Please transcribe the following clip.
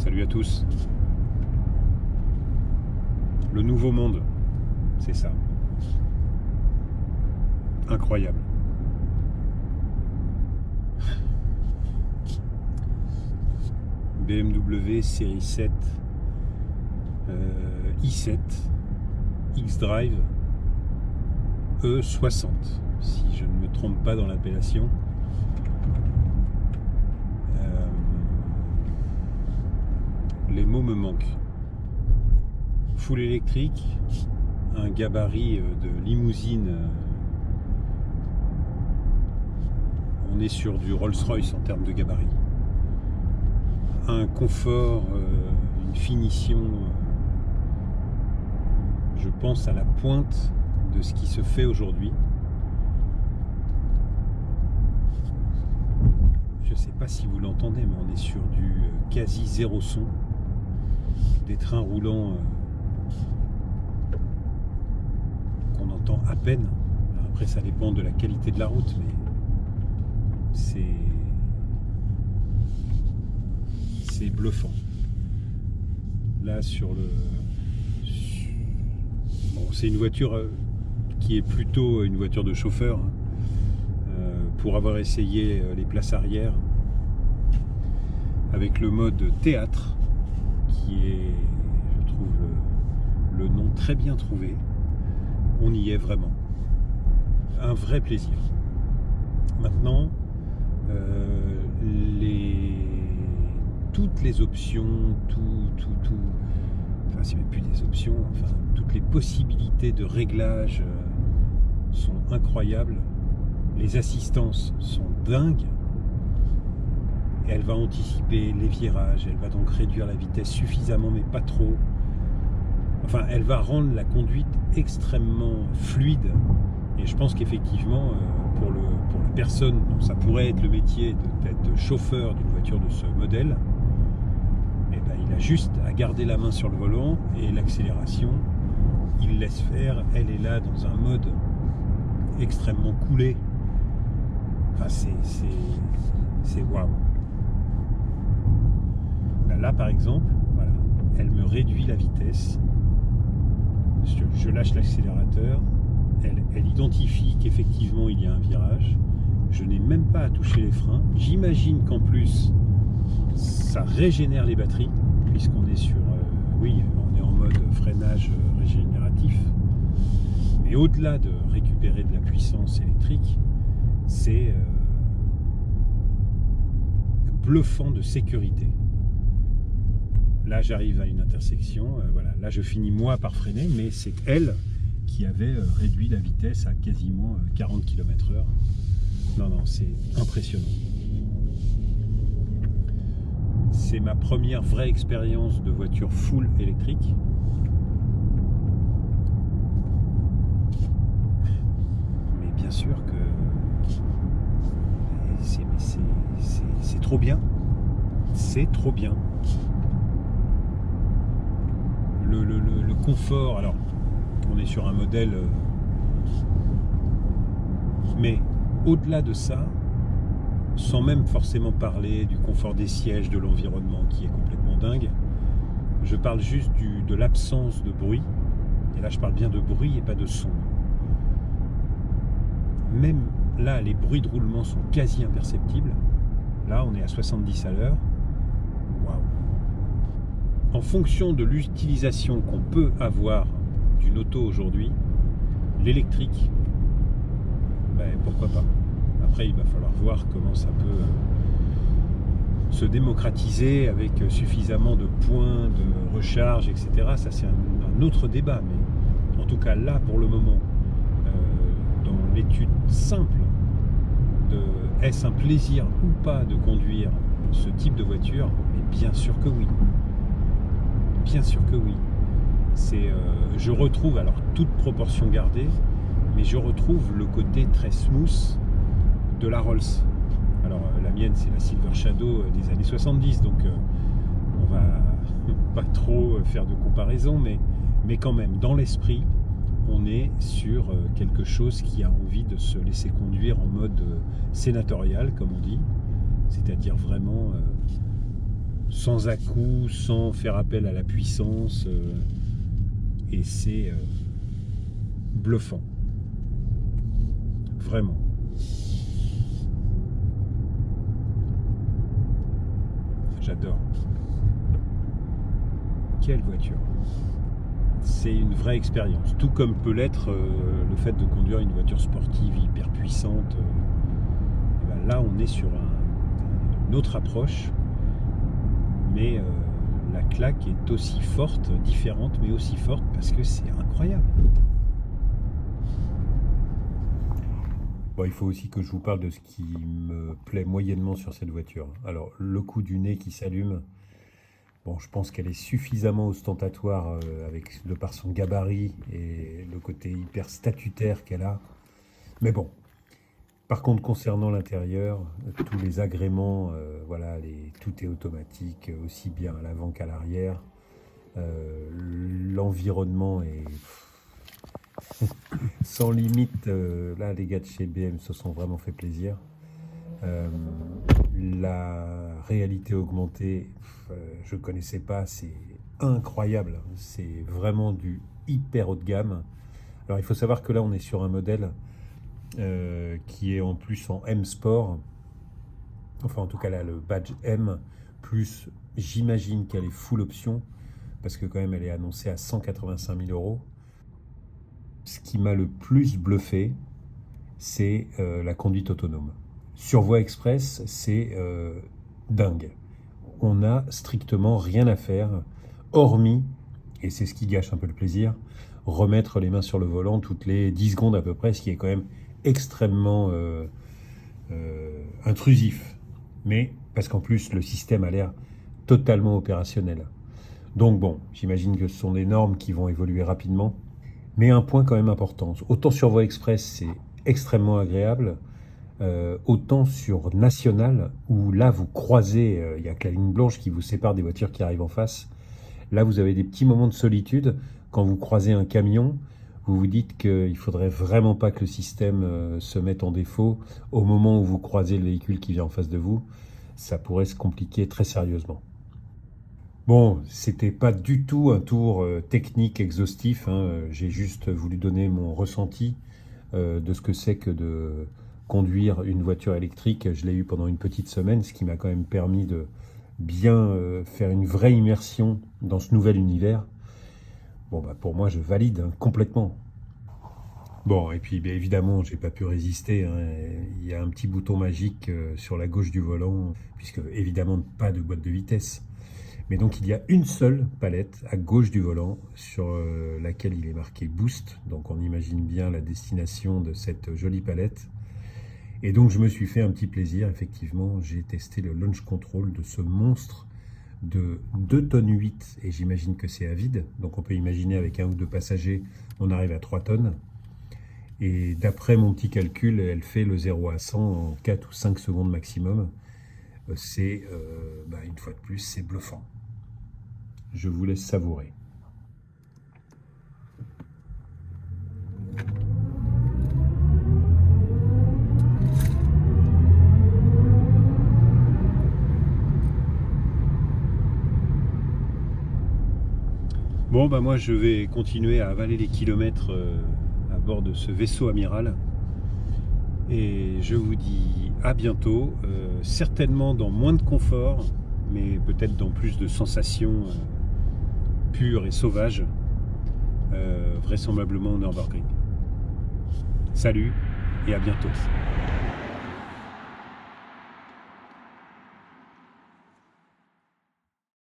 Salut à tous. Le nouveau monde, c'est ça. Incroyable. BMW série 7, i7, xDrive, E60, si je ne me trompe pas dans l'appellation. Les mots me manquent. Full électrique, un gabarit de limousine. On est sur du Rolls-Royce en termes de gabarit. Un confort, une finition, je pense à la pointe de ce qui se fait aujourd'hui. Je ne sais pas si vous l'entendez, mais on est sur du quasi zéro son. Des trains roulants qu'on entend à peine. Après, ça dépend de la qualité de la route, mais c'est bluffant. Là, sur le... Bon, c'est une voiture qui est plutôt une voiture de chauffeur. Pour avoir essayé les places arrière avec le mode théâtre, qui est, je trouve, le nom très bien trouvé. On y est vraiment. Un vrai plaisir. Maintenant, toutes les options, enfin c'est même plus des options, enfin toutes les possibilités de réglage sont incroyables. Les assistances sont dingues. Elle va anticiper les virages, elle va donc réduire la vitesse suffisamment, mais pas trop. Enfin, elle va rendre la conduite extrêmement fluide. Et je pense qu'effectivement, pour la personne dont ça pourrait être le métier d'être chauffeur d'une voiture de ce modèle, eh ben, il a juste à garder la main sur le volant et l'accélération, il laisse faire. Elle est là dans un mode extrêmement coolé. Enfin, c'est waouh. Là, par exemple, voilà, elle me réduit la vitesse. Je lâche l'accélérateur. Elle identifie qu'effectivement il y a un virage. Je n'ai même pas à toucher les freins. J'imagine qu'en plus, ça régénère les batteries, puisqu'on est sur, oui, on est en mode freinage régénératif. Mais au-delà de récupérer de la puissance électrique, c'est bluffant de sécurité. Là, j'arrive à une intersection, voilà. Là, je finis moi par freiner, mais c'est elle qui avait réduit la vitesse à quasiment 40 km/h. Non, c'est impressionnant. C'est ma première vraie expérience de voiture full électrique. Mais bien sûr que c'est trop bien. C'est trop bien. Le confort, alors on est sur un modèle, mais au-delà de ça, sans même forcément parler du confort des sièges, de l'environnement qui est complètement dingue, je parle juste de l'absence de bruit, et là je parle bien de bruit et pas de son. Même là, les bruits de roulement sont quasi imperceptibles. Là, on est à 70 à l'heure. Waouh! En fonction de l'utilisation qu'on peut avoir d'une auto aujourd'hui, l'électrique, ben, pourquoi pas. Après, il va falloir voir comment ça peut se démocratiser avec suffisamment de points de recharge, etc. Ça, c'est un autre débat. Mais en tout cas, là, pour le moment, dans l'étude simple de est-ce un plaisir ou pas de conduire ce type de voiture, mais bien sûr que oui. Bien sûr que oui. Je retrouve, alors toute proportion gardée, mais je retrouve le côté très smooth de la Rolls. Alors la mienne, c'est la Silver Shadow des années 70, donc on va pas trop faire de comparaison, mais quand même, dans l'esprit, on est sur quelque chose qui a envie de se laisser conduire en mode sénatorial, comme on dit, c'est-à-dire vraiment sans à-coups, sans faire appel à la puissance, et c'est bluffant, vraiment. J'adore. Quelle voiture! C'est une vraie expérience, tout comme peut l'être le fait de conduire une voiture sportive hyper puissante. Et ben là, on est sur une autre approche, mais la claque est aussi forte, différente, mais aussi forte, parce que c'est incroyable. Bon, il faut aussi que je vous parle de ce qui me plaît moyennement sur cette voiture. Alors, le coup du nez qui s'allume, bon, je pense qu'elle est suffisamment ostentatoire de par son gabarit et le côté hyper statutaire qu'elle a. Mais bon, par contre, concernant l'intérieur, tous les agréments, voilà, tout est automatique, aussi bien à l'avant qu'à l'arrière. L'environnement est sans limite. Là, les gars de chez BM se sont vraiment fait plaisir. La réalité augmentée, je connaissais pas, c'est incroyable, c'est vraiment du hyper haut de gamme. Alors il faut savoir que là on est sur un modèle qui est en plus en M Sport, enfin en tout cas là le badge M, plus j'imagine qu'elle est full option, parce que quand même elle est annoncée à 185 000 €. Ce qui m'a le plus bluffé, c'est la conduite autonome. Sur voie express, c'est dingue. On n'a strictement rien à faire, hormis, et c'est ce qui gâche un peu le plaisir, remettre les mains sur le volant toutes les 10 secondes à peu près, ce qui est quand même extrêmement intrusif. Mais parce qu'en plus, le système a l'air totalement opérationnel. Donc bon, j'imagine que ce sont des normes qui vont évoluer rapidement. Mais un point quand même important, autant sur voie express, c'est extrêmement agréable, autant sur national, où là vous croisez, il n'y a que la ligne blanche qui vous sépare des voitures qui arrivent en face. Là vous avez des petits moments de solitude. Quand vous croisez un camion, vous vous dites qu'il ne faudrait vraiment pas que le système se mette en défaut au moment où vous croisez le véhicule qui vient en face de vous. Ça pourrait se compliquer très sérieusement. Bon, c'était pas du tout un tour technique exhaustif, hein. J'ai juste voulu donner mon ressenti de ce que c'est que de conduire une voiture électrique. Je l'ai eu pendant une petite semaine, ce qui m'a quand même permis de bien faire une vraie immersion dans ce nouvel univers. Bon, bah pour moi, je valide hein, complètement. Bon, et puis évidemment, j'ai pas pu résister, hein. Il y a un petit bouton magique sur la gauche du volant, puisque évidemment pas de boîte de vitesse. Mais donc il y a une seule palette à gauche du volant sur laquelle il est marqué Boost. Donc on imagine bien la destination de cette jolie palette. Et donc je me suis fait un petit plaisir, effectivement. J'ai testé le launch control de ce monstre de 2,8 tonnes. Et j'imagine que c'est à vide. Donc on peut imaginer avec un ou deux passagers, on arrive à 3 tonnes. Et d'après mon petit calcul, elle fait le 0 à 100 en 4 ou 5 secondes maximum. C'est, une fois de plus, c'est bluffant. Je vous laisse savourer. Bon, bah moi je vais continuer à avaler les kilomètres à bord de ce vaisseau amiral. Et je vous dis à bientôt, certainement dans moins de confort, mais peut-être dans plus de sensations pures et sauvages, vraisemblablement au Nürburgring. Salut et à bientôt.